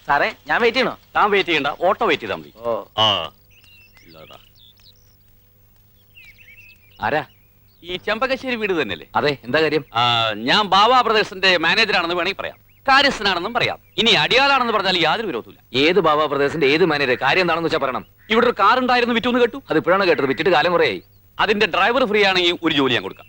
സാറേ ഞാൻ വെയിറ്റ് ചെയ്യണോ? താൻ വെയിറ്റ് ചെയ്യണ്ട, ഓട്ടോ വെയിറ്റ് ചെയ്താൽ മതി. ഓ ആരാ? ഈ ചെമ്പകശ്ശേരി വീട് തന്നെയല്ലേ? അതെ, എന്താ കാര്യം? ഞാൻ ബാബാ ബ്രദേഴ്സിന്റെ മാനേജറാണെന്ന് വേണമെങ്കിൽ പറയാം, കാര്യസ്ഥനാണെന്നും പറയാം. ഇനി അടിയാളാണെന്ന് പറഞ്ഞാൽ യാതൊരു വിരോധമില്ല. ഏത് ബാബാ ബ്രദേഴ്സിന്റെ ഏത് മാനേജർ? കാര്യം എന്താണെന്ന് വെച്ചാൽ പറയണം. ഇവിടെ ഒരു കാർ ഉണ്ടായിരുന്നു, വിറ്റൂന്ന് കേട്ടു. അത് ഇപ്പോഴാണ് കേട്ടത്, വിറ്റിട്ട് കാലം കുറയായി. അതിന്റെ ഡ്രൈവർ ഫ്രീ ആണെങ്കിൽ ഒരു ജോലി ഞാൻ കൊടുക്കാം.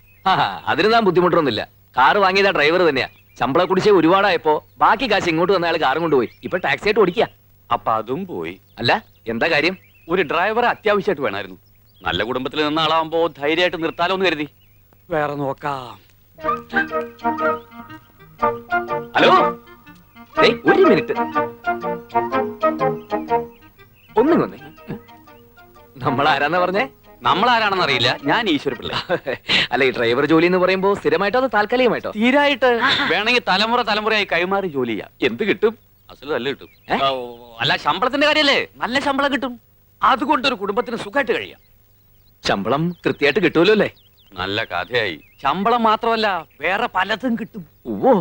അതിന് താൻ ബുദ്ധിമുട്ടൊന്നുമില്ല. കാറ് വാങ്ങിയതാ ഡ്രൈവർ തന്നെയാ. ശമ്പള കുടിശ്ശേ ഒരുപാടായപ്പോ ബാക്കി കാശ് ഇങ്ങോട്ട് വന്ന അയാൾ കാറും കൊണ്ടുപോയി. ഇപ്പൊ ടാക്സി ആയിട്ട് ഓടിക്കുക. അപ്പൊ അതും പോയി. അല്ല, എന്താ കാര്യം? ഒരു ഡ്രൈവറെ അത്യാവശ്യമായിട്ട് വേണമായിരുന്നു. നല്ല കുടുംബത്തിൽ നിന്ന ആളാവുമ്പോ ധൈര്യമായിട്ട് നിർത്താലോ എന്ന് കരുതി. വേറെ നോക്കാം. ഹലോ, ഒരു മിനിറ്റ് ഒന്നും വന്നേ. നമ്മൾ ആരാന്നാ പറഞ്ഞേ? നമ്മളാരാണെന്ന് അറിയില്ല, ഞാൻ ഈശ്വരപിള്ള. അല്ല, ഈ ഡ്രൈവർ ജോലി എന്ന് പറയുമ്പോ സ്ഥിരമായിട്ടോ അതോ താൽക്കാലികമായിട്ടോ? തീരായിട്ട് വേണമെങ്കിൽ തലമുറയായി കൈമാറി ജോലി ചെയ്യാം. എന്ത് കിട്ടും? അസല് നല്ല കിട്ടും. അല്ല, ശമ്പളത്തിന്റെ കാര്യല്ലേ, നല്ല ശമ്പളം കിട്ടും. അതുകൊണ്ടൊരു കുടുംബത്തിന് സുഖമായിട്ട് കഴിയാം. ശമ്പളം കൃത്യമായിട്ട് കിട്ടൂലോ അല്ലേ? നല്ല കഥയായി. ശമ്പളം മാത്രമല്ല, വേറെ പലതും കിട്ടും. ഓ,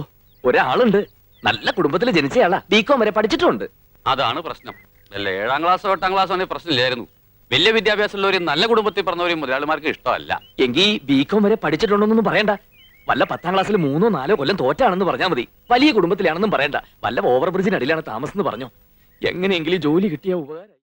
ഒരാളുണ്ട്, നല്ല കുടുംബത്തിൽ ജനിച്ചയാളാ, ബികോം വരെ പഠിച്ചിട്ടുണ്ട്. അതാണ് പ്രശ്നം. അല്ല, 7ാം ക്ലാസ്സോ 8ാം ക്ലാസ്സോ ആണെങ്കിൽ പ്രശ്നമില്ലായിരുന്നു. വലിയ വിദ്യാഭ്യാസമുള്ളവരും നല്ല കുടുംബത്തിൽ പറഞ്ഞവരും മുതലാളിമാർക്ക് ഇഷ്ടമല്ല. എങ്കിൽ ബികോം വരെ പഠിച്ചിട്ടുണ്ടോന്നൊന്നും പറയണ്ട. വല്ല 10ാം ക്ലാസ്സിൽ 3 4 കൊല്ലം തോറ്റാണെന്ന് പറഞ്ഞാൽ മതി. വലിയ കുടുംബത്തിലാണെന്നും പറയണ്ട. വല്ല ഓവർ ബ്രിഡ്ജിനടിയിലാണ് താമസം എന്ന് പറഞ്ഞോ. എങ്ങനെയെങ്കിലും ജോലി കിട്ടിയ ഉപകാരം.